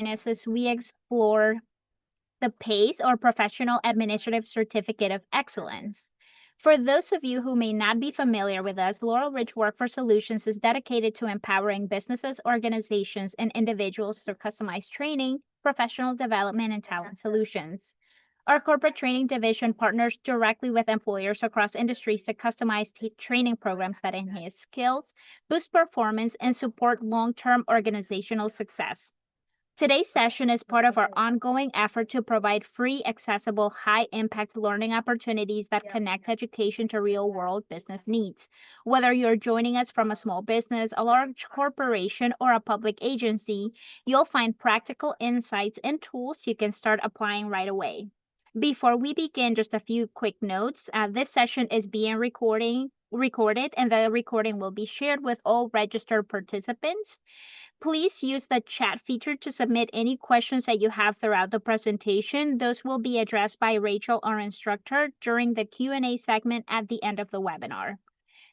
us as we explore the PACE or Professional Administrative Certificate of Excellence. For those of you who may not be familiar with us, Laurel Ridge Workforce Solutions is dedicated to empowering businesses, organizations, and individuals through customized training, professional development, and talent solutions. Our corporate training division partners directly with employers across industries to customize training programs that enhance skills, boost performance, and support long term organizational success. Today's session is part of our ongoing effort to provide free, accessible, high impact learning opportunities that connect education to real world business needs. Whether you're joining us from a small business, a large corporation, or a public agency, you'll find practical insights and tools you can start applying right away. Before we begin, just a few quick notes. This session is being recorded and the recording will be shared with all registered participants. Please use the chat feature to submit any questions that you have throughout the presentation. Those will be addressed by Rachel, our instructor, during the Q&A segment at the end of the webinar.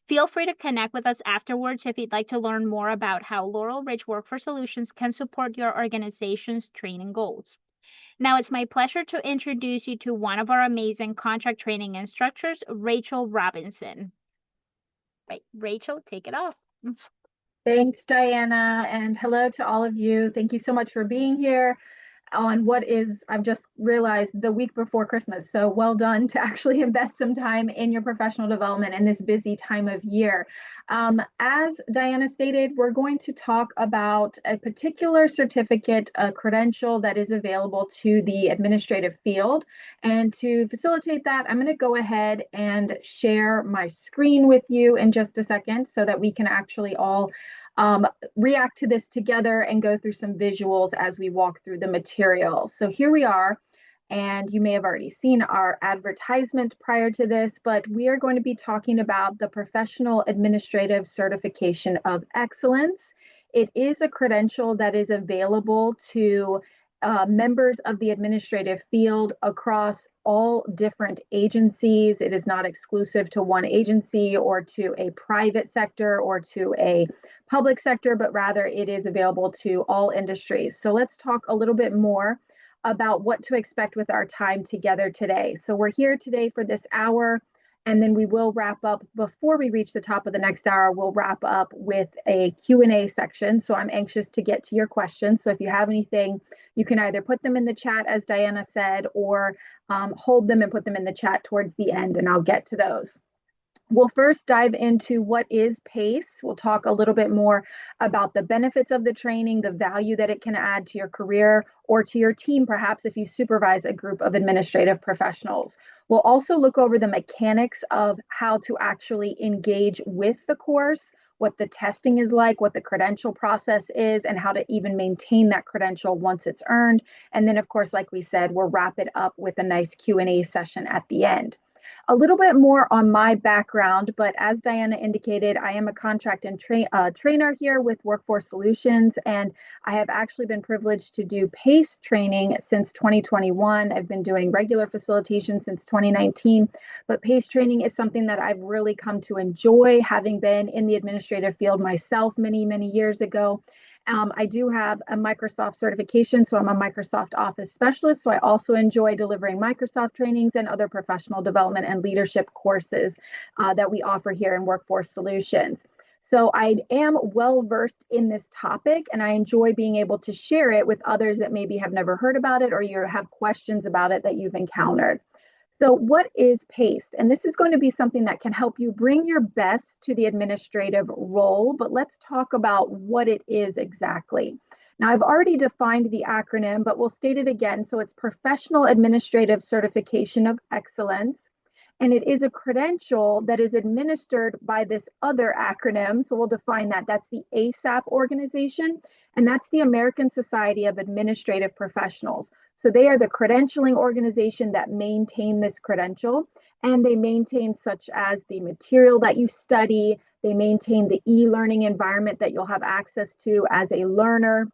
Feel free to connect with us afterwards if you'd like to learn more about how Laurel Ridge Workforce Solutions can support your organization's training goals. Now it's my pleasure to introduce you to one of our amazing contract training instructors, Rachel Robinson. Right, Rachel, take it off. Thanks, Diana, and hello to all of you. Thank you so much for being here on what is, I've just realized, the week before Christmas. So well done to actually invest some time in your professional development in this busy time of year. As Diana stated, we're going to talk about a particular certificate, a credential that is available to the administrative field. And to facilitate that, I'm going to go ahead and share my screen with you in just a second so that we can actually all react to this together and go through some visuals as we walk through the material. So here we are, and you may have already seen our advertisement prior to this, but we are going to be talking about the Professional Administrative Certification of Excellence. It is a credential that is available to members of the administrative field across all different agencies. It is not exclusive to one agency or to a private sector or to a public sector, but rather it is available to all industries. So let's talk a little bit more about what to expect with our time together today. So we're here today for this hour, and then we will wrap up before we reach the top of the next hour. We'll wrap up with a Q&A section. So I'm anxious to get to your questions. So if you have anything, you can either put them in the chat, as Diana said, or hold them and put them in the chat towards the end, and I'll get to those. We'll first dive into what is PACE. We'll talk a little bit more about the benefits of the training, the value that it can add to your career or to your team, perhaps if you supervise a group of administrative professionals. We'll also look over the mechanics of how to actually engage with the course, what the testing is like, what the credential process is, and how to even maintain that credential once it's earned. And then, of course, like we said, we'll wrap it up with a nice Q&A session at the end. A little bit more on my background, but as Diana indicated, I am a contract and trainer here with Workforce Solutions, and I have actually been privileged to do PACE training since 2021. I've been doing regular facilitation since 2019, but PACE training is something that I've really come to enjoy, having been in the administrative field myself many, many years ago. I do have a Microsoft certification, so I'm a Microsoft Office specialist. So I also enjoy delivering Microsoft trainings and other professional development and leadership courses that we offer here in Workforce Solutions. So I am well versed in this topic, and I enjoy being able to share it with others that maybe have never heard about it or you have questions about it that you've encountered. So what is PACE? And this is going to be something that can help you bring your best to the administrative role, but let's talk about what it is exactly. Now, I've already defined the acronym, but we'll state it again. So it's Professional Administrative Certification of Excellence, and it is a credential that is administered by this other acronym. So we'll define that. That's the ASAP organization, and that's the American Society of Administrative Professionals. So they are the credentialing organization that maintain this credential, and they maintain such as the material that you study, they maintain the e-learning environment that you'll have access to as a learner.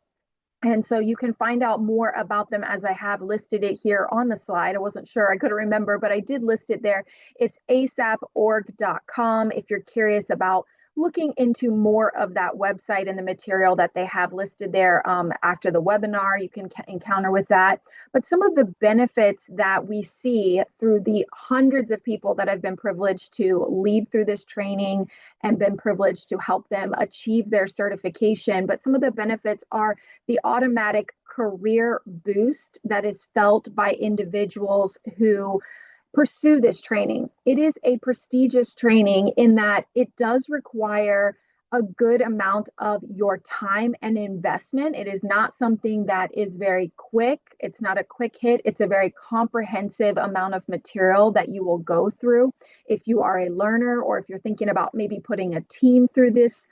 And so you can find out more about them as I have listed it here on the slide. I wasn't sure, I couldn't remember, but I did list it there. It's asaporg.com if you're curious about looking into more of that website and the material that they have listed there after the webinar, you can encounter with that. But some of the benefits that we see through the hundreds of people that have been privileged to lead through this training and been privileged to help them achieve their certification. But some of the benefits are the automatic career boost that is felt by individuals who pursue this training. It is a prestigious training in that it does require a good amount of your time and investment. It is not something that is very quick. It's not a quick hit. It's a very comprehensive amount of material that you will go through. If you are a learner or if you're thinking about maybe putting a team through this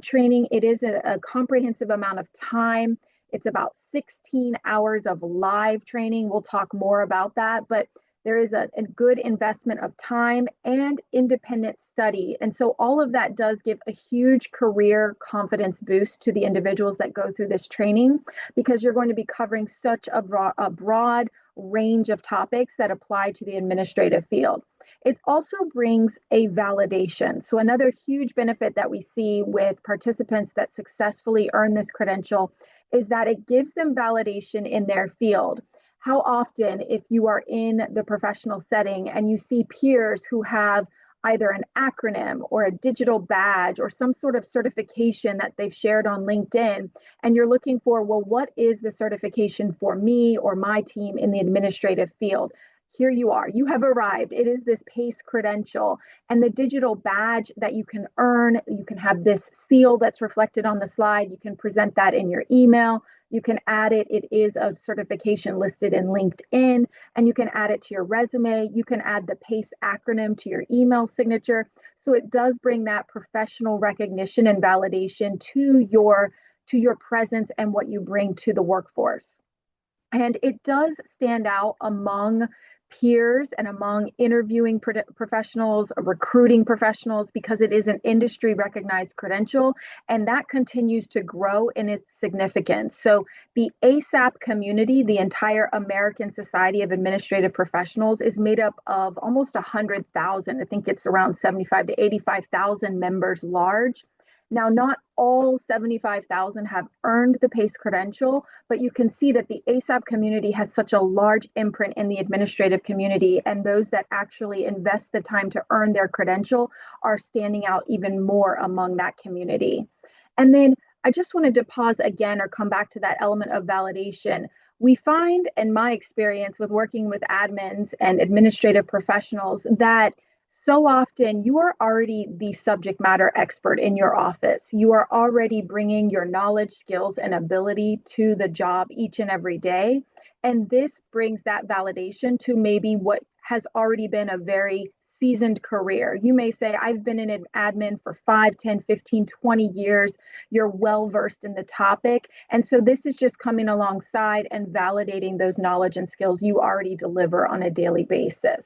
training, it is a comprehensive amount of time. It's about 16 hours of live training. We'll talk more about that, but there is a good investment of time and independent study. And so all of that does give a huge career confidence boost to the individuals that go through this training, because you're going to be covering such a broad range of topics that apply to the administrative field. It also brings a validation. So another huge benefit that we see with participants that successfully earn this credential is that it gives them validation in their field. How often, if you are in the professional setting and you see peers who have either an acronym or a digital badge or some sort of certification that they've shared on LinkedIn, and you're looking for, well, what is the certification for me or my team in the administrative field? Here you are, you have arrived. It is this PACE credential and the digital badge that you can earn. You can have this seal that's reflected on the slide. You can present that in your email. You can add it. It is a certification listed in LinkedIn, and you can add it to your resume. You can add the PACE acronym to your email signature. So it does bring that professional recognition and validation to your presence and what you bring to the workforce. And it does stand out among peers and among interviewing professionals, recruiting professionals, because it is an industry recognized credential, and that continues to grow in its significance. So the ASAP community, the entire American Society of Administrative Professionals, is made up of almost 100,000. I think it's around 75 to 85,000 members large. Now, not all 75,000 have earned the PACE credential, but you can see that the ASAP community has such a large imprint in the administrative community, and those that actually invest the time to earn their credential are standing out even more among that community. And then I just wanted to pause again or come back to that element of validation. We find, in my experience with working with admins and administrative professionals, that so often you are already the subject matter expert in your office. You are already bringing your knowledge, skills, and ability to the job each and every day. And this brings that validation to maybe what has already been a very seasoned career. You may say, I've been in admin for 5, 10, 15, 20 years. You're well versed in the topic. And so this is just coming alongside and validating those knowledge and skills you already deliver on a daily basis.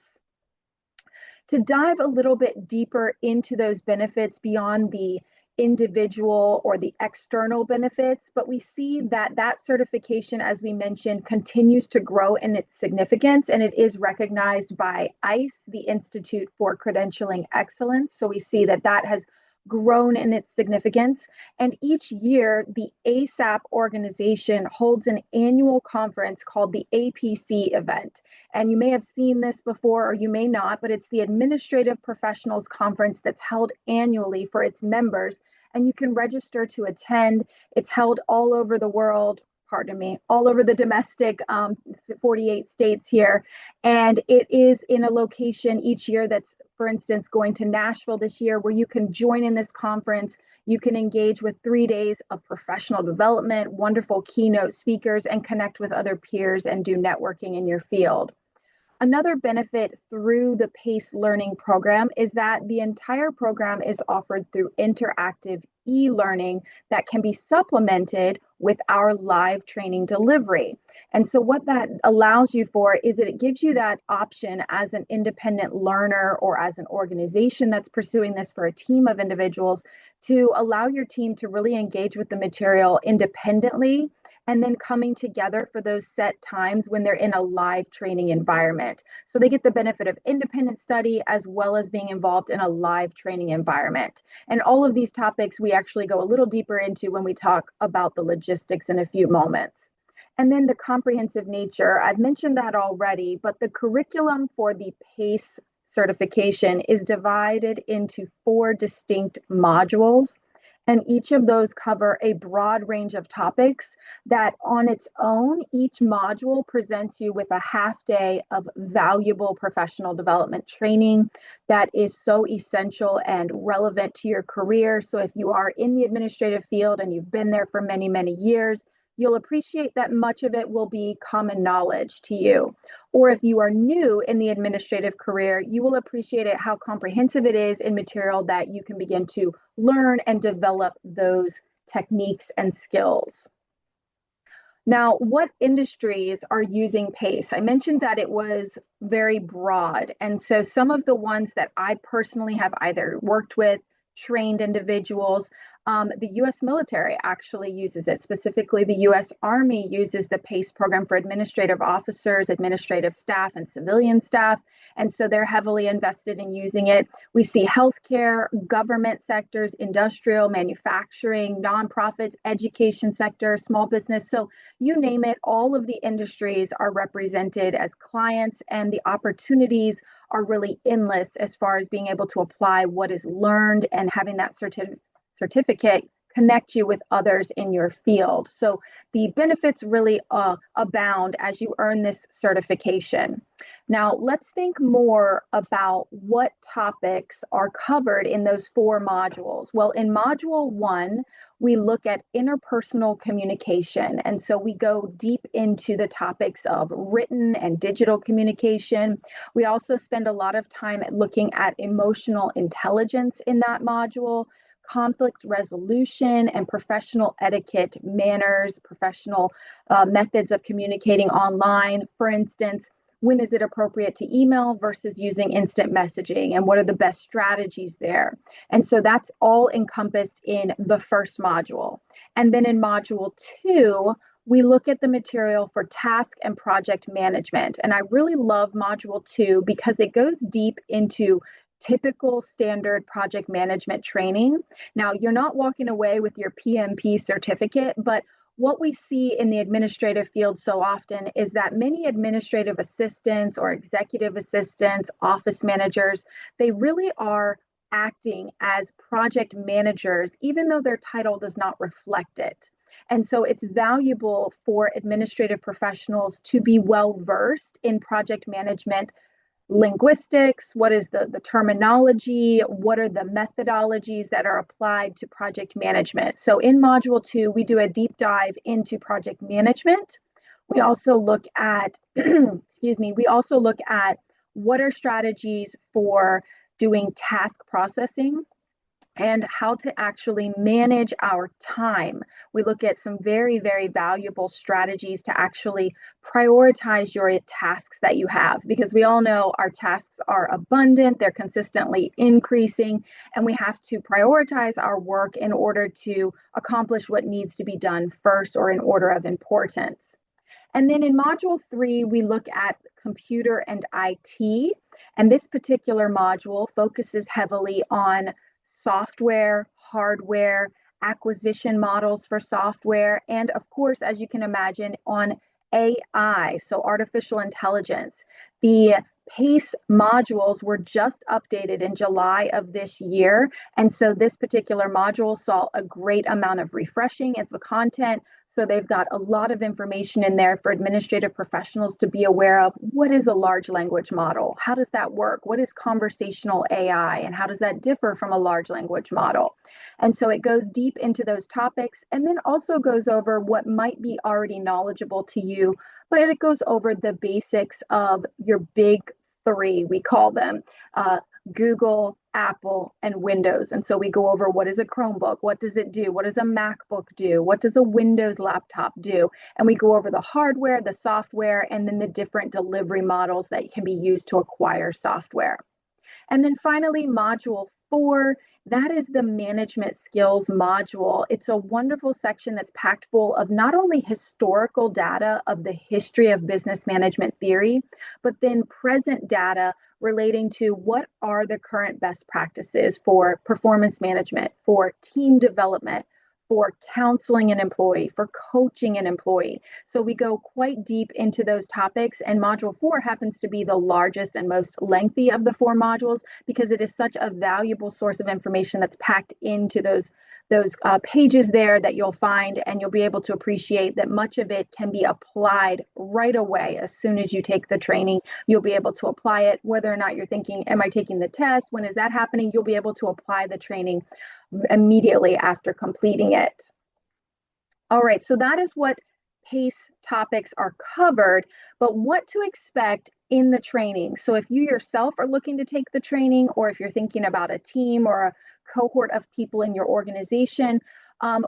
To dive a little bit deeper into those benefits beyond the individual or the external benefits, but we see that that certification, as we mentioned, continues to grow in its significance, and it is recognized by ICE, the Institute for Credentialing Excellence. So we see that that has grown in its significance. And each year, the ASAP organization holds an annual conference called the APC event. And you may have seen this before or you may not, but it's the Administrative Professionals Conference that's held annually for its members. And you can register to attend. It's held all over the world, pardon me, all over the domestic 48 states here. And it is in a location each year that's, for instance, going to Nashville this year, where you can join in this conference. You can engage with 3 days of professional development, wonderful keynote speakers, and connect with other peers and do networking in your field. Another benefit through the PACE learning program is that the entire program is offered through interactive e-learning that can be supplemented with our live training delivery. And so what that allows you for is that it gives you that option as an independent learner or as an organization that's pursuing this for a team of individuals to allow your team to really engage with the material independently and then coming together for those set times when they're in a live training environment. So they get the benefit of independent study as well as being involved in a live training environment. And all of these topics we actually go a little deeper into when we talk about the logistics in a few moments. And then the comprehensive nature, I've mentioned that already, but the curriculum for the PACE certification is divided into 4 distinct modules. And each of those cover a broad range of topics that on its own, each module presents you with a half day of valuable professional development training that is so essential and relevant to your career. So if you are in the administrative field and you've been there for many, many years, you'll appreciate that much of it will be common knowledge to you. Or if you are new in the administrative career, you will appreciate it how comprehensive it is in material that you can begin to learn and develop those techniques and skills. Now, what industries are using PACE? I mentioned that it was very broad. And so some of the ones that I personally have either worked with, trained individuals, the US military actually uses it. Specifically, the US Army uses the PACE program for administrative officers, administrative staff, and civilian staff. And so they're heavily invested in using it. We see healthcare, government sectors, industrial, manufacturing, nonprofits, education sector, small business. So you name it, all of the industries are represented as clients, and the opportunities are really endless as far as being able to apply what is learned and having that certificate connect you with others in your field. So the benefits really abound as you earn this certification. Now, let's think more about what topics are covered in those 4 modules. Well, in module 1, we look at interpersonal communication. And so we go deep into the topics of written and digital communication. We also spend a lot of time looking at emotional intelligence in that module, conflict resolution, and professional etiquette, manners, professional methods of communicating online. For instance, when is it appropriate to email versus using instant messaging, and what are the best strategies there? And so that's all encompassed in the first module. And then in module 2, we look at the material for task and project management. And I really love module 2 because it goes deep into typical standard project management training. Now, you're not walking away with your PMP certificate, but what we see in the administrative field so often is that many administrative assistants or executive assistants, office managers, they really are acting as project managers, even though their title does not reflect it. And so it's valuable for administrative professionals to be well versed in project management linguistics, what is the terminology, what are the methodologies that are applied to project management. So in module 2, we do a deep dive into project management. We also look at, we also look at what are strategies for doing task processing and how to actually manage our time. We look at some very, very valuable strategies to actually prioritize your tasks that you have, because we all know our tasks are abundant, they're consistently increasing, and we have to prioritize our work in order to accomplish what needs to be done first or in order of importance. And then in module 3, we look at computer and IT. And this particular module focuses heavily on software, hardware, acquisition models for software, and of course, as you can imagine, on AI, so artificial intelligence. The PACE modules were just updated in July of this year, and so this particular module saw a great amount of refreshing of the content. So they've got a lot of information in there for administrative professionals to be aware of. What is a large language model? How does that work? What is conversational AI? And how does that differ from a large language model? And so it goes deep into those topics, and then also goes over what might be already knowledgeable to you, but it goes over the basics of your big 3, we call them, Google, Apple, and Windows. And so we go over what is a Chromebook, what does it do, what does a MacBook do, what does a Windows laptop do, and we go over the hardware, the software, and then the different delivery models that can be used to acquire software. And then finally, module 4, that is the management skills module. It's a wonderful section that's packed full of not only historical data of the history of business management theory, but then present data relating to what are the current best practices for performance management, for team development, for counseling an employee, for coaching an employee. So we go quite deep into those topics, and module 4 happens to be the largest and most lengthy of the 4 modules because it is such a valuable source of information that's packed into those pages there that you'll find, and you'll be able to appreciate that much of it can be applied right away. As soon as you take the training, you'll be able to apply it. Whether or not you're thinking, am I taking the test? When is that happening? You'll be able to apply the training immediately after completing it. All right, so that is what PACE topics are covered, but what to expect in the training. So if you yourself are looking to take the training, or if you're thinking about a team or a cohort of people in your organization,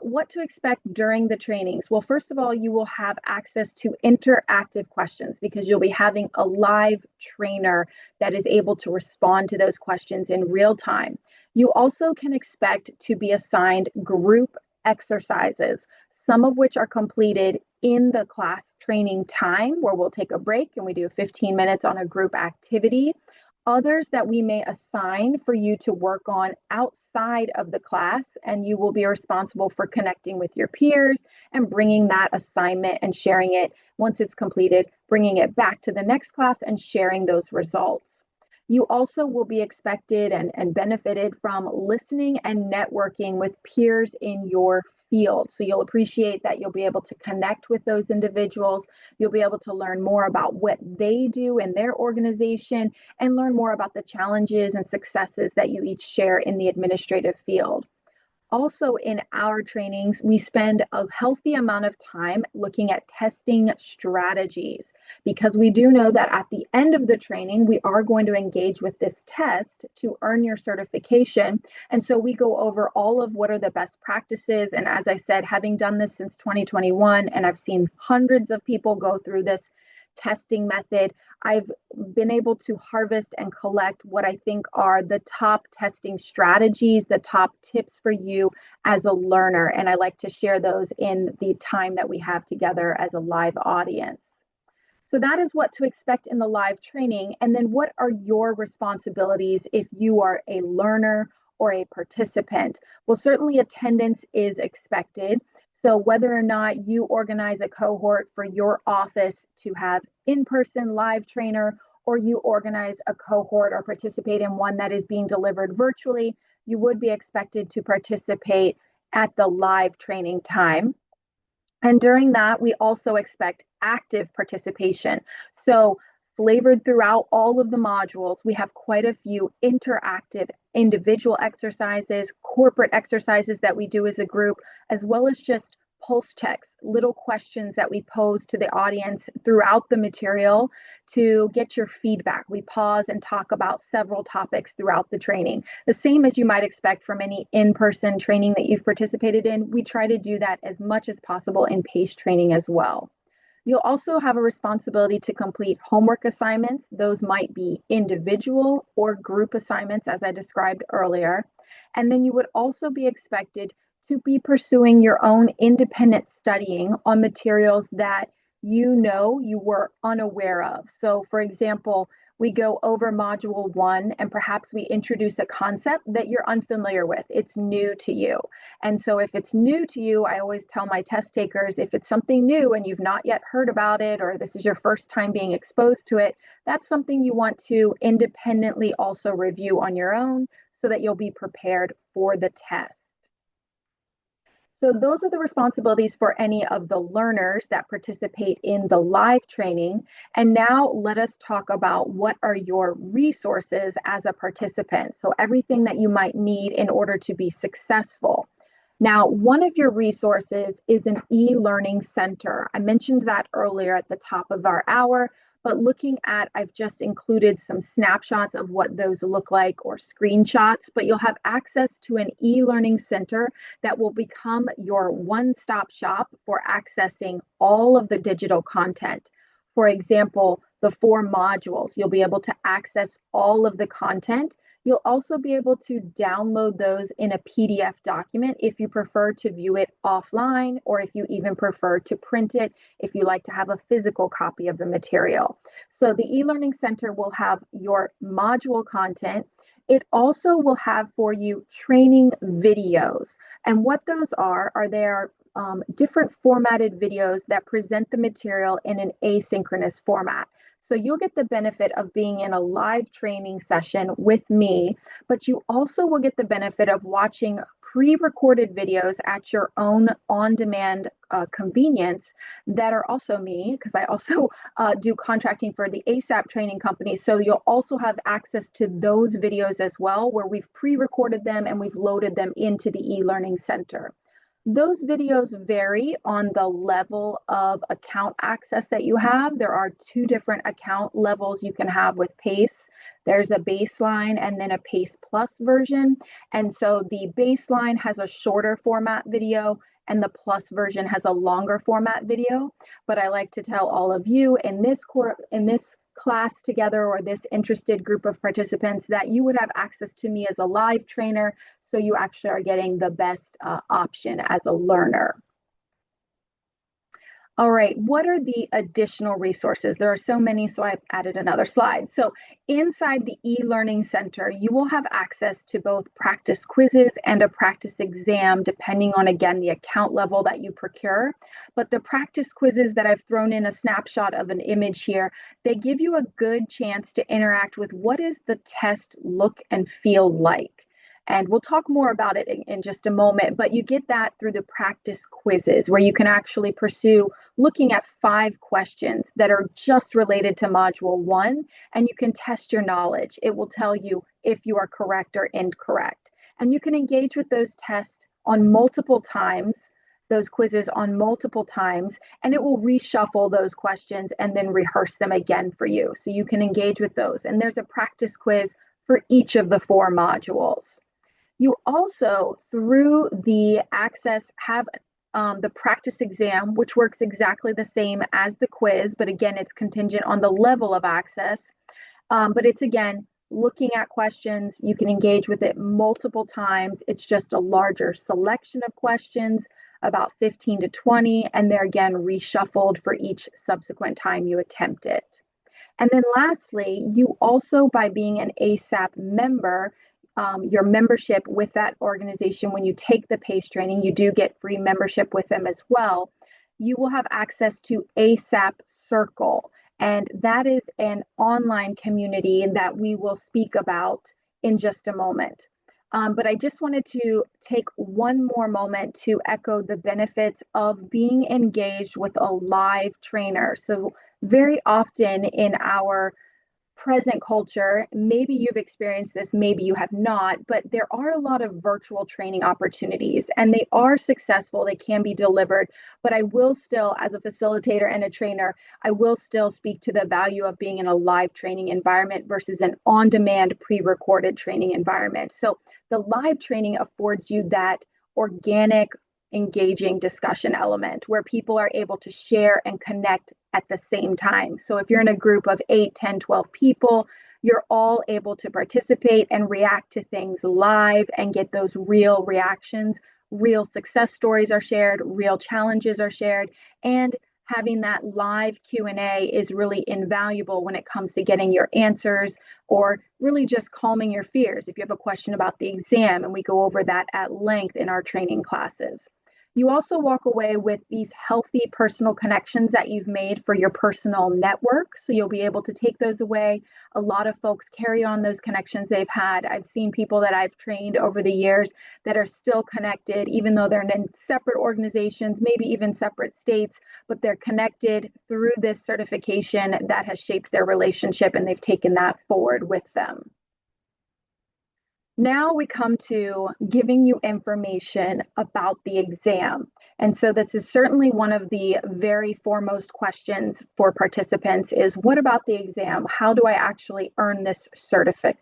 what to expect during the trainings? Well, first of all, you will have access to interactive questions because you'll be having a live trainer that is able to respond to those questions in real time. You also can expect to be assigned group exercises, some of which are completed in the class training time, where we'll take a break and we do 15 minutes on a group activity. Others that we may assign for you to work on outside of the class, and you will be responsible for connecting with your peers and bringing that assignment and sharing it once it's completed, bringing it back to the next class and sharing those results. You also will be expected and benefited from listening and networking with peers in your field. So you'll appreciate that you'll be able to connect with those individuals. You'll be able to learn more about what they do in their organization and learn more about the challenges and successes that you each share in the administrative field. Also, in our trainings, we spend a healthy amount of time looking at testing strategies because we do know that at the end of the training, we are going to engage with this test to earn your certification. And so we go over all of what are the best practices. And as I said, having done this since 2021, and I've seen hundreds of people go through this testing method, I've been able to harvest and collect what I think are the top testing strategies, the top tips for you as a learner. And I like to share those in the time that we have together as a live audience. So that is what to expect in the live training. And then what are your responsibilities if you are a learner or a participant? Well, certainly attendance is expected. So whether or not you organize a cohort for your office to have in-person live trainer, or you organize a cohort or participate in one that is being delivered virtually, you would be expected to participate at the live training time. And during that, we also expect active participation. So flavored throughout all of the modules, we have quite a few interactive individual exercises, corporate exercises that we do as a group, as well as just pulse checks, little questions that we pose to the audience throughout the material to get your feedback. We pause and talk about several topics throughout the training. The same as you might expect from any in-person training that you've participated in, we try to do that as much as possible in PACE training as well. You'll also have a responsibility to complete homework assignments. Those might be individual or group assignments, as I described earlier. And then you would also be expected to be pursuing your own independent studying on materials that you know you were unaware of. So, for example, we go over module 1 and perhaps we introduce a concept that you're unfamiliar with. It's new to you. And so if it's new to you, I always tell my test takers, if it's something new and you've not yet heard about it, or this is your first time being exposed to it, that's something you want to independently also review on your own so that you'll be prepared for the test. So those are the responsibilities for any of the learners that participate in the live training. And now let us talk about what are your resources as a participant. So everything that you might need in order to be successful. Now, one of your resources is an e-learning center. I mentioned that earlier at the top of our hour, but looking at, I've just included some snapshots of what those look like or screenshots, but you'll have access to an e-learning center that will become your one-stop shop for accessing all of the digital content. For example, the 4 modules, you'll be able to access all of the content You'll also be able to download those in a PDF document if you prefer to view it offline, or if you even prefer to print it, if you like to have a physical copy of the material. So the e-learning center will have your module content. It also will have for you training videos. And what those are there different formatted videos that present the material in an asynchronous format. So you'll get the benefit of being in a live training session with me, but you also will get the benefit of watching pre-recorded videos at your own on-demand convenience that are also me, because I also do contracting for the ASAP training company. So you'll also have access to those videos as well, where we've pre-recorded them and we've loaded them into the e-learning center. Those videos vary on the level of account access that you have. There are two different account levels you can have with PACE. There's a baseline and then a PACE Plus version. And so the baseline has a shorter format video and the Plus version has a longer format video. But I like to tell all of you in this class together, or this interested group of participants, that you would have access to me as a live trainer, so you actually are getting the best option as a learner. All right, what are the additional resources? There are so many, so I've added another slide. So inside the e-learning center, you will have access to both practice quizzes and a practice exam, depending on, again, the account level that you procure. But the practice quizzes that I've thrown in a snapshot of an image here, they give you a good chance to interact with what is the test look and feel like. And we'll talk more about it in just a moment, but you get that through the practice quizzes, where you can actually pursue looking at 5 questions that are just related to Module 1, and you can test your knowledge. It will tell you if you are correct or incorrect. And you can engage with those tests on multiple times, those quizzes on multiple times, and it will reshuffle those questions and then rehearse them again for you. So you can engage with those. And there's a practice quiz for each of the 4 modules. You also, through the access, have the practice exam, which works exactly the same as the quiz, but again, it's contingent on the level of access. But it's, again, looking at questions. You can engage with it multiple times. It's just a larger selection of questions, about 15 to 20, and they're, again, reshuffled for each subsequent time you attempt it. And then lastly, you also, by being an ASAP member, your membership with that organization, when you take the PACE training, you do get free membership with them as well. You will have access to ASAP Circle, and that is an online community that we will speak about in just a moment. But I just wanted to take one more moment to echo the benefits of being engaged with a live trainer. So very often in our present culture, maybe you've experienced this, maybe you have not, but there are a lot of virtual training opportunities, and they are successful. They can be delivered, but I will still, as a facilitator and a trainer, I will still speak to the value of being in a live training environment versus an on-demand pre-recorded training environment. So the live training affords you that organic, engaging discussion element where people are able to share and connect at the same time. So if you're in a group of 8, 10, 12 people, you're all able to participate and react to things live and get those real reactions. Real success stories are shared, real challenges are shared, and having that live Q&A is really invaluable when it comes to getting your answers, or really just calming your fears if you have a question about the exam, and we go over that at length in our training classes. You also walk away with these healthy personal connections that you've made for your personal network. So you'll be able to take those away. A lot of folks carry on those connections they've had. I've seen people that I've trained over the years that are still connected, even though they're in separate organizations, maybe even separate states, but they're connected through this certification that has shaped their relationship, and they've taken that forward with them. Now we come to giving you information about the exam. And so this is certainly one of the very foremost questions for participants is, what about the exam? How do I actually earn this certificate?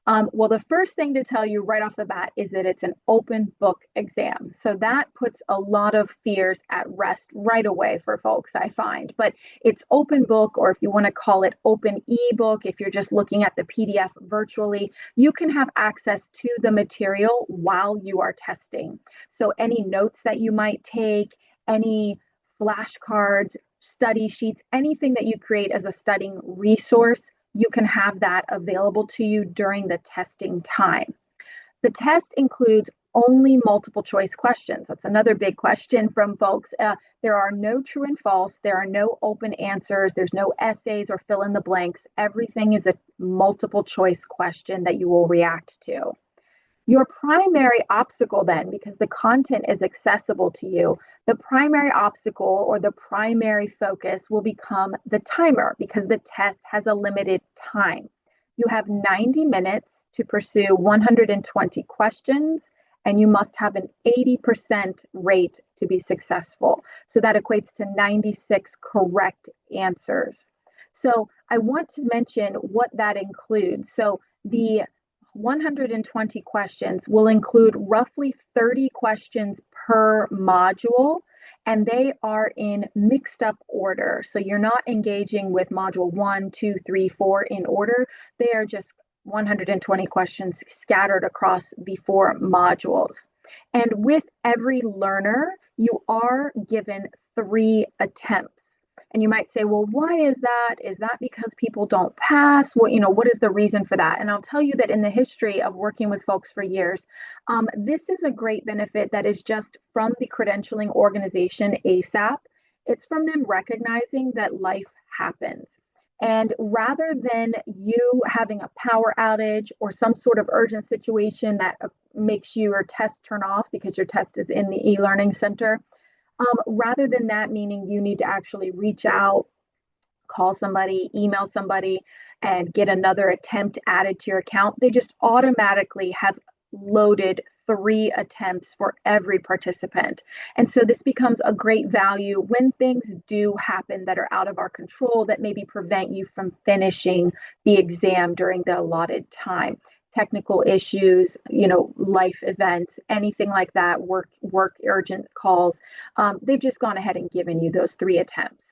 Well, the first thing to tell you right off the bat is that it's an open book exam. So that puts a lot of fears at rest right away for folks, I find. But it's open book, or if you want to call it open ebook, if you're just looking at the PDF virtually, you can have access to the material while you are testing. So any notes that you might take, any flashcards, study sheets, anything that you create as a studying resource, you can have that available to you during the testing time. The test includes only multiple choice questions. That's another big question from folks. There are no true and false. There are no open answers. There's no essays or fill in the blanks. Everything is a multiple choice question that you will react to. Your primary obstacle, then, because the content is accessible to you, the primary obstacle or the primary focus will become the timer because the test has a limited time. You have 90 minutes to pursue 120 questions, and you must have an 80% rate to be successful. So that equates to 96 correct answers. So I want to mention what that includes. So the 120 questions will include roughly 30 questions per module, and they are in mixed up order. So you're not engaging with module 1, 2, 3, 4 in order. They are just 120 questions scattered across the 4 modules. And with every learner, you are given 3 attempts. And you might say, well, why is that? Is that because people don't pass? What is the reason for that? And I'll tell you that in the history of working with folks for years, this is a great benefit that is just from the credentialing organization ASAP. It's from them recognizing that life happens. And rather than you having a power outage or some sort of urgent situation that makes your test turn off because your test is in the e-learning center, rather than that meaning you need to actually reach out, call somebody, email somebody, and get another attempt added to your account, they just automatically have loaded 3 attempts for every participant. And so this becomes a great value when things do happen that are out of our control that maybe prevent you from finishing the exam during the allotted time. Technical issues, life events, anything like that, work urgent calls. They've just gone ahead and given you those 3 attempts.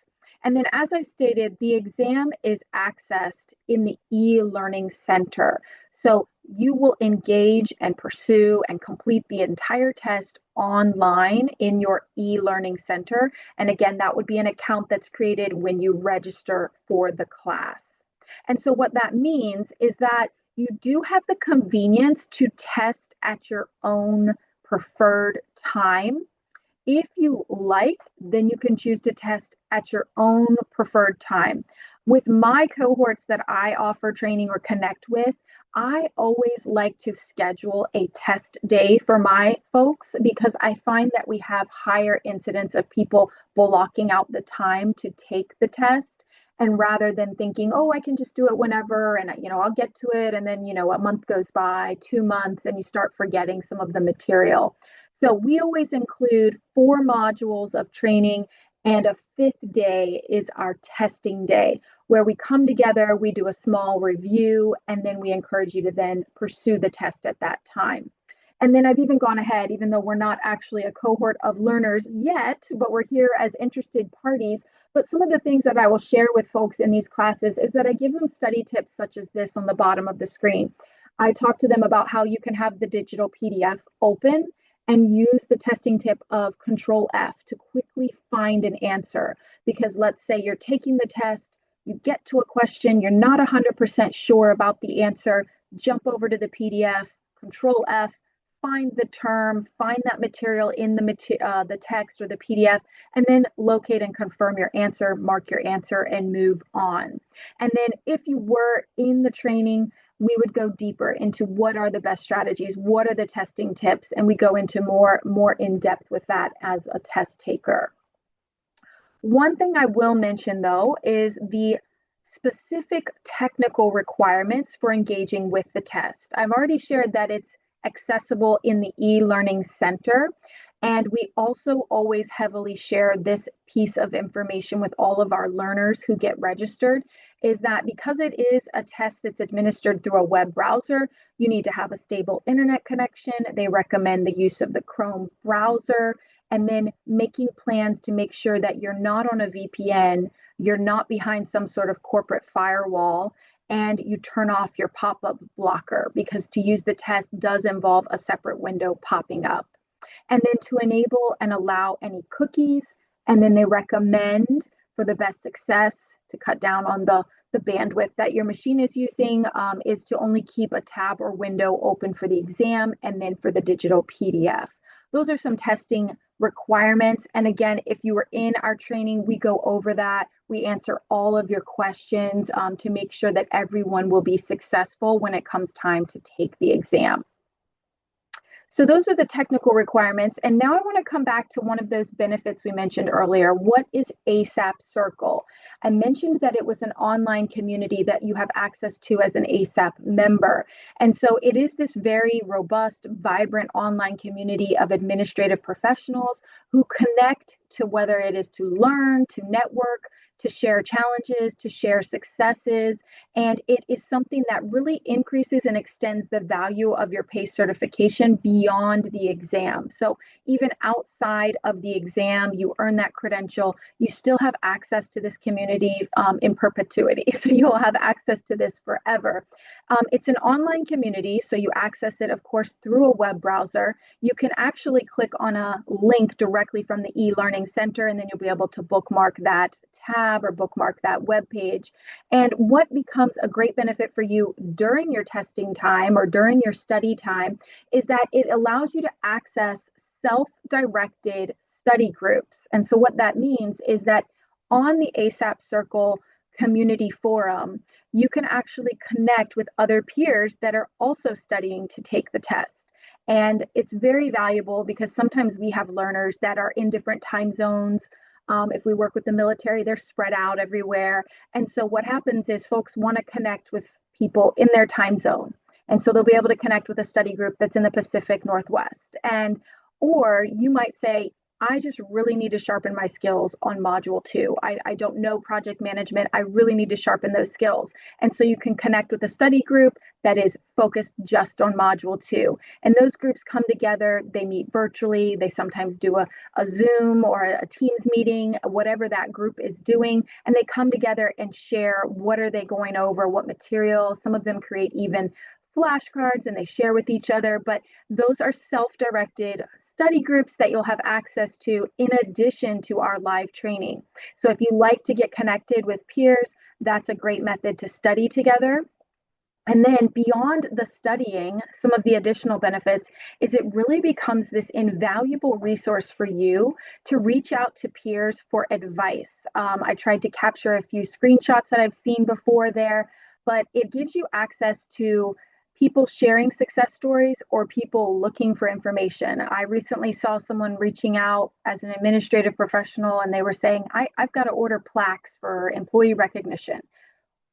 And then, as I stated, the exam is accessed in the e-learning center. So you will engage and pursue and complete the entire test online in your e-learning center. And again, that would be an account that's created when you register for the class. And so what that means is that you do have the convenience to test at your own preferred time. If you like, then you can choose to test at your own preferred time. With my cohorts that I offer training or connect with, I always like to schedule a test day for my folks because I find that we have higher incidence of people blocking out the time to take the test. And rather than thinking, oh, I can just do it whenever and, I'll get to it. And then, a month goes by, 2 months, and you start forgetting some of the material. So we always include 4 modules of training, and a 5th day is our testing day, where we come together, we do a small review, and then we encourage you to then pursue the test at that time. And then I've even gone ahead, even though we're not actually a cohort of learners yet, but we're here as interested parties. But some of the things that I will share with folks in these classes is that I give them study tips such as this on the bottom of the screen. I talk to them about how you can have the digital PDF open and use the testing tip of Control F to quickly find an answer. Because let's say you're taking the test, you get to a question, you're not 100% sure about the answer, jump over to the PDF, Control F, find the term, find that material in the text or the PDF, and then locate and confirm your answer, mark your answer, and move on. And then if you were in the training, we would go deeper into what are the best strategies, what are the testing tips, and we go into more in depth with that as a test taker. One thing I will mention though is the specific technical requirements for engaging with the test. I've already shared that it's accessible in the e-learning center. And we also always heavily share this piece of information with all of our learners who get registered. is that because it is a test that's administered through a web browser, you need to have a stable internet connection. They recommend the use of the Chrome browser, and then making plans to make sure that you're not on a VPN, you're not behind some sort of corporate firewall, and you turn off your pop-up blocker, because to use the test does involve a separate window popping up. And then to enable and allow any cookies. And then they recommend for the best success to cut down on the bandwidth that your machine is using, is to only keep a tab or window open for the exam and then for the digital PDF. Those are some testing requirements. And again, if you were in our training, we go over that. We answer all of your questions to make sure that everyone will be successful when it comes time to take the exam. So those are the technical requirements. And now I want to come back to one of those benefits we mentioned earlier. What is ASAP Circle? I mentioned that it was an online community that you have access to as an ASAP member. And so it is this very robust, vibrant online community of administrative professionals who connect to, whether it is to learn, to network, to share challenges, to share successes. And it is something that really increases and extends the value of your PACE certification beyond the exam. So even outside of the exam, you earn that credential, you still have access to this community in perpetuity. So you'll have access to this forever. It's an online community, so you access it, of course, through a web browser. You can actually click on a link directly from the e-learning center, and then you'll be able to bookmark that tab or bookmark that web page. And what becomes a great benefit for you during your testing time or during your study time is that it allows you to access self-directed study groups. And so what that means is that on the ASAP Circle community forum, you can actually connect with other peers that are also studying to take the test. And it's very valuable because sometimes we have learners that are in different time zones. If we work with the military, they're spread out everywhere. And so what happens is folks want to connect with people in their time zone. And so they'll be able to connect with a study group that's in the Pacific Northwest. And or you might say, I just really need to sharpen my skills on module 2. I don't know project management. I really need to sharpen those skills. And so you can connect with a study group that is focused just on module 2. And those groups come together, they meet virtually, they sometimes do a Zoom or a Teams meeting, whatever that group is doing, and they come together and share what are they going over, what material. Some of them create even flashcards and they share with each other, but those are self-directed study groups that you'll have access to in addition to our live training. So if you like to get connected with peers, that's a great method to study together. And then beyond the studying, some of the additional benefits is it really becomes this invaluable resource for you to reach out to peers for advice. I tried to capture a few screenshots that I've seen before there, but it gives you access to people sharing success stories or people looking for information. I recently saw someone reaching out as an administrative professional and they were saying, I've got to order plaques for employee recognition.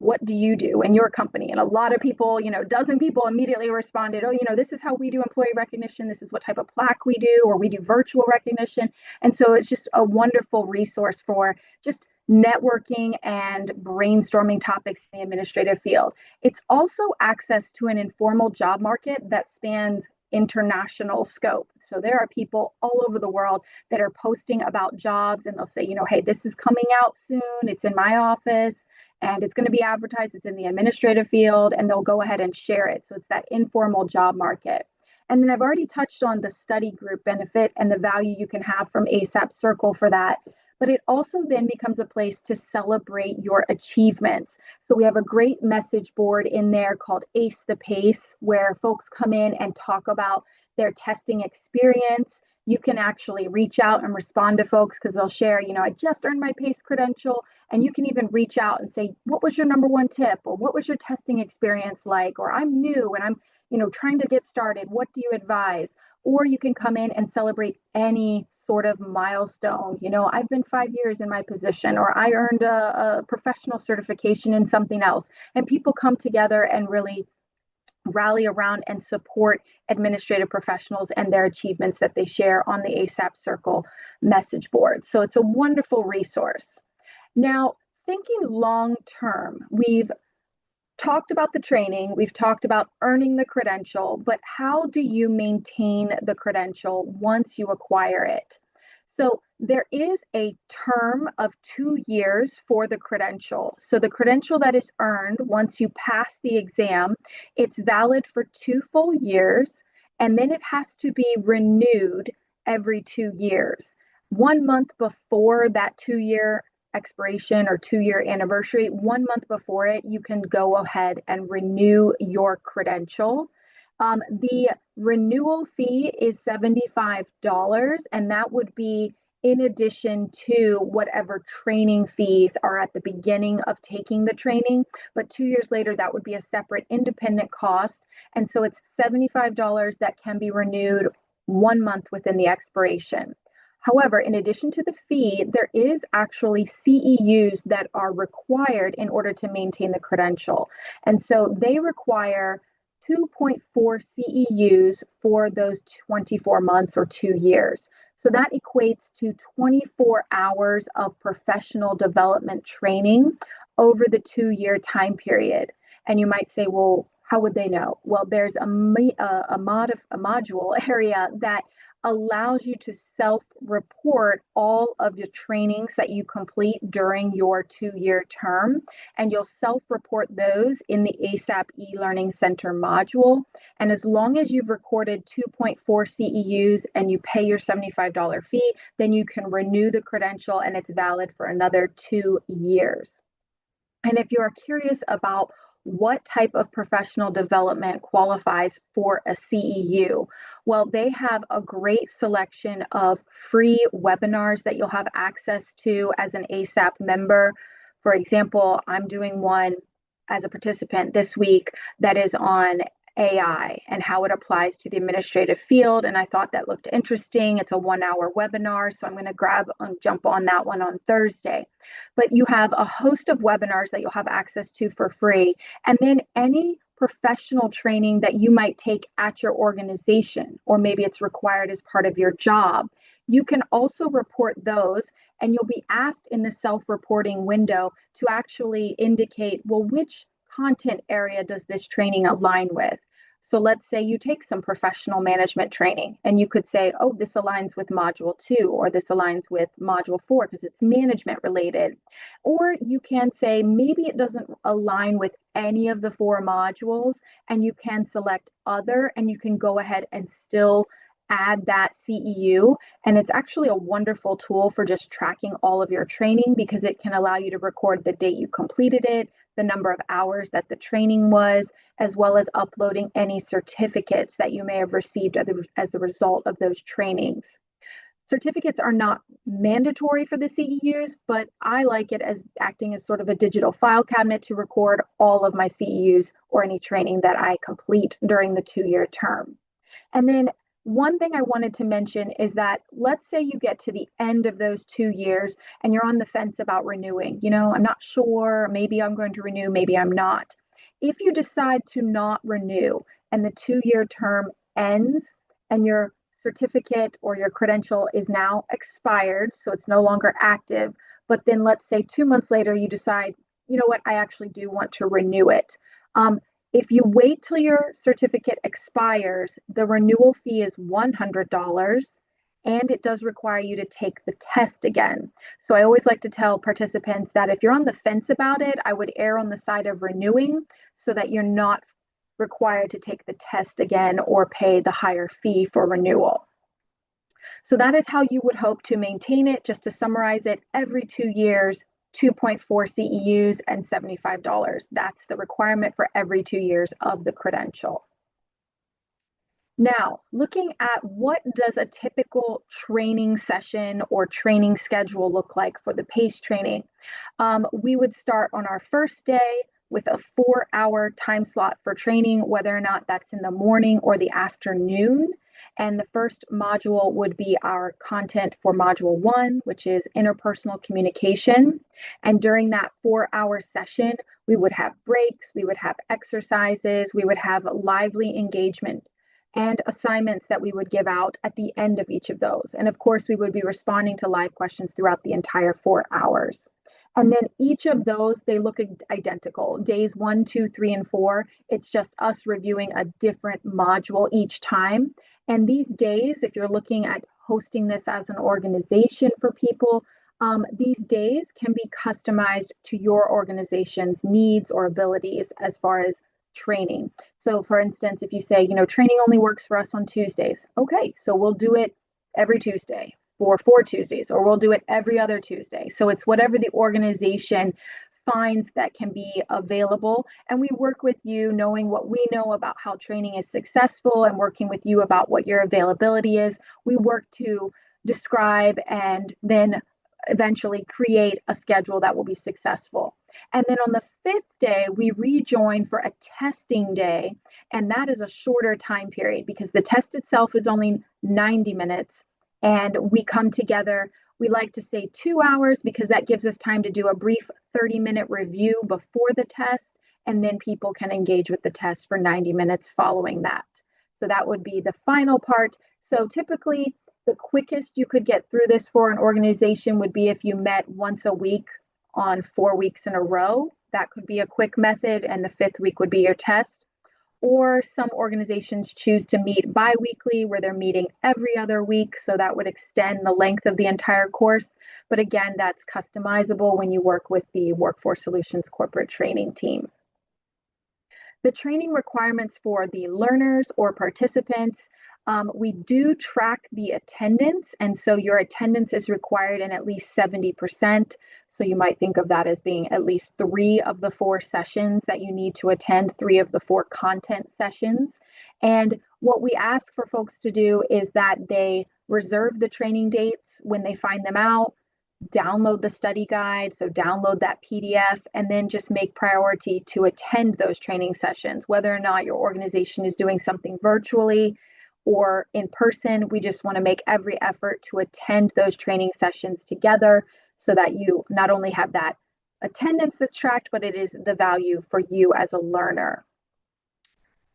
What do you do in your company? And a lot of people, a dozen people immediately responded, oh, this is how we do employee recognition. This is what type of plaque we do, or we do virtual recognition. And so it's just a wonderful resource for just networking and brainstorming topics in the administrative field. It's also access to an informal job market that spans international scope. So there are people all over the world that are posting about jobs and they'll say, hey, this is coming out soon. It's in my office and it's going to be advertised. It's in the administrative field and they'll go ahead and share it. So it's that informal job market. And then I've already touched on the study group benefit and the value you can have from ASAP Circle for that. But it also then becomes a place to celebrate your achievements. So we have a great message board in there called Ace the Pace, where folks come in and talk about their testing experience. You can actually reach out and respond to folks because they'll share, I just earned my PACE credential. And you can even reach out and say, what was your number one tip? Or what was your testing experience like? Or I'm new and I'm, trying to get started. What do you advise? Or you can come in and celebrate any sort of milestone. I've been 5 years in my position, or I earned a professional certification in something else. And people come together and really rally around and support administrative professionals and their achievements that they share on the ASAP Circle message board. So it's a wonderful resource. Now, thinking long term, we've talked about the training, we've talked about earning the credential, but how do you maintain the credential once you acquire it? So there is a term of 2 years for the credential. So the credential that is earned once you pass the exam, it's valid for 2 full years, and then it has to be renewed every 2 years. 1 month before that 2 year expiration or 2 year anniversary, 1 month before it, you can go ahead and renew your credential. The renewal fee is $75, and that would be in addition to whatever training fees are at the beginning of taking the training. But 2 years later, that would be a separate independent cost. And so it's $75 that can be renewed 1 month within the expiration. However, in addition to the fee, there is actually CEUs that are required in order to maintain the credential. And so they require 2.4 CEUs for those 24 months or 2 years. So that equates to 24 hours of professional development training over the 2 year time period. And you might say, well, how would they know? Well, there's a module area that allows you to self-report all of the trainings that you complete during your 2 year term, and you'll self-report those in the ASAP e-learning center module. And as long as you've recorded 2.4 CEUs and you pay your $75 fee, then you can renew the credential and it's valid for another 2 years. And if you are curious about what type of professional development qualifies for a CEU, well, they have a great selection of free webinars that you'll have access to as an ASAP member. For example, I'm doing one as a participant this week that is on AI and how it applies to the administrative field. And I thought that looked interesting. It's a 1 hour webinar, so I'm going to jump on that one on Thursday. But you have a host of webinars that you'll have access to for free. And then any professional training that you might take at your organization, or maybe it's required as part of your job, you can also report those, and you'll be asked in the self-reporting window to actually indicate, well, which content area does this training align with? So let's say you take some professional management training and you could say, oh, this aligns with module 2, or this aligns with module 4 because it's management related. Or you can say maybe it doesn't align with any of the 4 modules, and you can select other, and you can go ahead and still add that CEU. And it's actually a wonderful tool for just tracking all of your training because it can allow you to record the date you completed it, the number of hours that the training was, as well as uploading any certificates that you may have received as a result of those trainings. Certificates are not mandatory for the CEUs, but I like it as acting as sort of a digital file cabinet to record all of my CEUs or any training that I complete during the 2 year term. And then one thing I wanted to mention is that let's say you get to the end of those 2 years and you're on the fence about renewing. I'm not sure, maybe I'm going to renew, maybe I'm not. If you decide to not renew and the 2 year term ends and your certificate or your credential is now expired, so it's no longer active, but then let's say 2 months later you decide, you know what, I actually do want to renew it. If you wait till your certificate expires, the renewal fee is $100, and it does require you to take the test again. So I always like to tell participants that if you're on the fence about it, I would err on the side of renewing so that you're not required to take the test again or pay the higher fee for renewal. So that is how you would hope to maintain it. Just to summarize it, every 2 years, 2.4 CEUs and $75. That's the requirement for every 2 years of the credential. Now, looking at what does a typical training session or training schedule look like for the PACE training? We would start on our first day with a 4 hour time slot for training, whether or not that's in the morning or the afternoon. And the first module would be our content for module 1, which is interpersonal communication. And during that 4 hour session, we would have breaks, we would have exercises, we would have lively engagement and assignments that we would give out at the end of each of those. And of course, we would be responding to live questions throughout the entire 4 hours. And then each of those, they look identical. Days 1, 2, 3, and 4, it's just us reviewing a different module each time. And these days, if you're looking at hosting this as an organization for people, these days can be customized to your organization's needs or abilities as far as training. So, for instance, if you say, training only works for us on Tuesdays, okay, so we'll do it every Tuesday for 4 Tuesdays, or we'll do it every other Tuesday. So it's whatever the organization finds that can be available. And we work with you knowing what we know about how training is successful and working with you about what your availability is. We work to describe and then eventually create a schedule that will be successful. And then on the fifth day, we rejoin for a testing day. And that is a shorter time period because the test itself is only 90 minutes. And we come together. We like to say 2 hours because that gives us time to do a brief 30-minute review before the test. And then people can engage with the test for 90 minutes following that. So that would be the final part. So typically, the quickest you could get through this for an organization would be if you met once a week on 4 weeks in a row. That could be a quick method, and the fifth week would be your test. Or some organizations choose to meet bi-weekly where they're meeting every other week, so that would extend the length of the entire course. But again, that's customizable when you work with the Workforce Solutions corporate training team. The training requirements for the learners or participants, we do track the attendance, and so your attendance is required in at least 70%. So you might think of that as being at least 3 of the 4 sessions that you need to attend, 3 of the 4 content sessions. And what we ask for folks to do is that they reserve the training dates when they find them out, download the study guide, so download that PDF, and then just make priority to attend those training sessions, whether or not your organization is doing something virtually or in person. We just want to make every effort to attend those training sessions together so that you not only have that attendance that's tracked, but it is the value for you as a learner.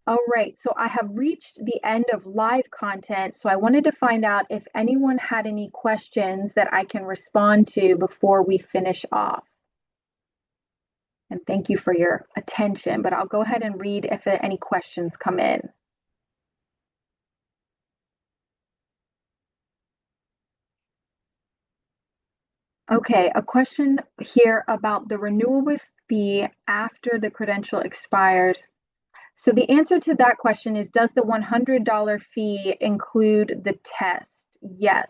All right, so I have reached the end of live content, so I wanted to find out if anyone had any questions that I can respond to before we finish off. And thank you for your attention, but I'll go ahead and read if any questions come in. Okay, a question here about the renewable fee after the credential expires. So the answer to that question is, does the $100 fee include the test? Yes.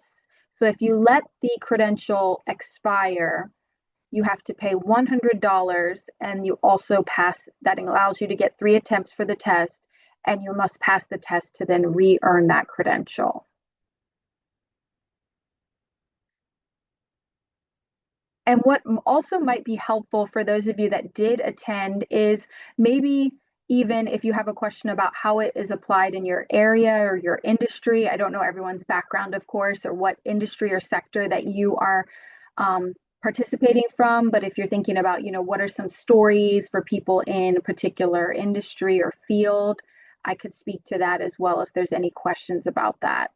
So if you let the credential expire, you have to pay $100, and you also pass, that allows you to get 3 attempts for the test, and you must pass the test to then re-earn that credential. And what also might be helpful for those of you that did attend is maybe even if you have a question about how it is applied in your area or your industry. I don't know everyone's background, of course, or what industry or sector that you are participating from, but if you're thinking about, what are some stories for people in a particular industry or field, I could speak to that as well if there's any questions about that.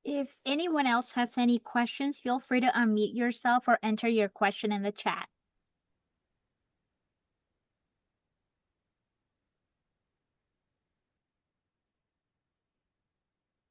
If anyone else has any questions, feel free to unmute yourself or enter your question in the chat.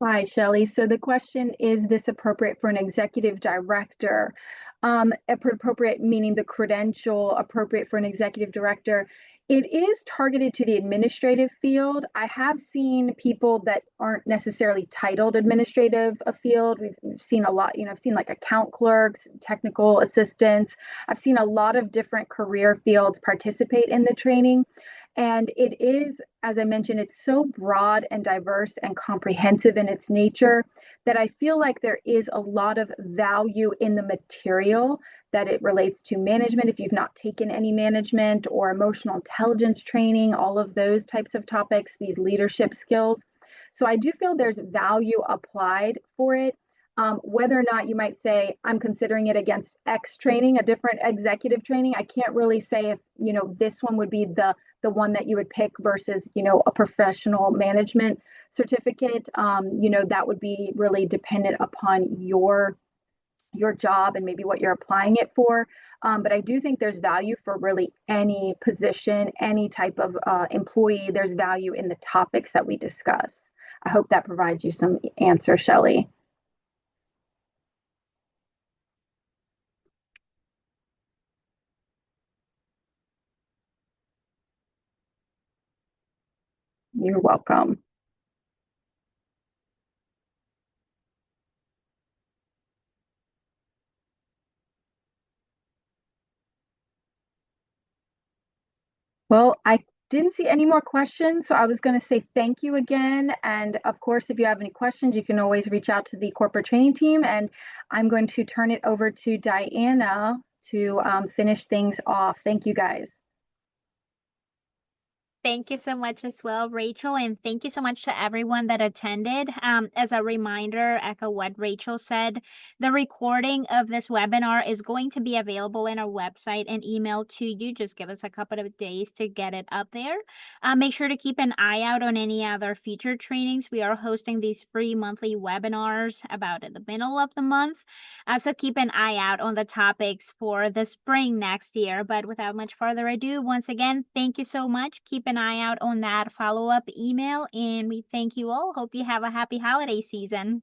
Hi, Shelley. So the question is this appropriate for an executive director? Appropriate meaning the credential appropriate for an executive director. It is targeted to the administrative field. I have seen people that aren't necessarily titled administrative a field. We've seen a lot, I've seen like account clerks, technical assistants. I've seen a lot of different career fields participate in the training. And it is, as I mentioned, it's so broad and diverse and comprehensive in its nature that I feel like there is a lot of value in the material that it relates to management. If you've not taken any management or emotional intelligence training, all of those types of topics, these leadership skills. So I do feel there's value applied for it. Whether or not you might say, I'm considering it against X training, a different executive training, I can't really say if, this one would be the one that you would pick versus, a professional management certificate, that would be really dependent upon your job and maybe what you're applying it for. But I do think there's value for really any position, any type of employee. There's value in the topics that we discuss. I hope that provides you some answer, Shelley. You're welcome. Well, I didn't see any more questions, so I was going to say thank you again. And of course, if you have any questions, you can always reach out to the corporate training team. And I'm going to turn it over to Diana to finish things off. Thank you, guys. Thank you so much as well, Rachel, and thank you so much to everyone that attended. As a reminder, echo what Rachel said, the recording of this webinar is going to be available in our website and email to you. Just give us a couple of days to get it up there. Make sure to keep an eye out on any other featured trainings. We are hosting these free monthly webinars about in the middle of the month. So keep an eye out on the topics for the spring next year. But without much further ado, once again, thank you so much. Keep an eye out on that follow-up email, and we thank you all. Hope you have a happy holiday season.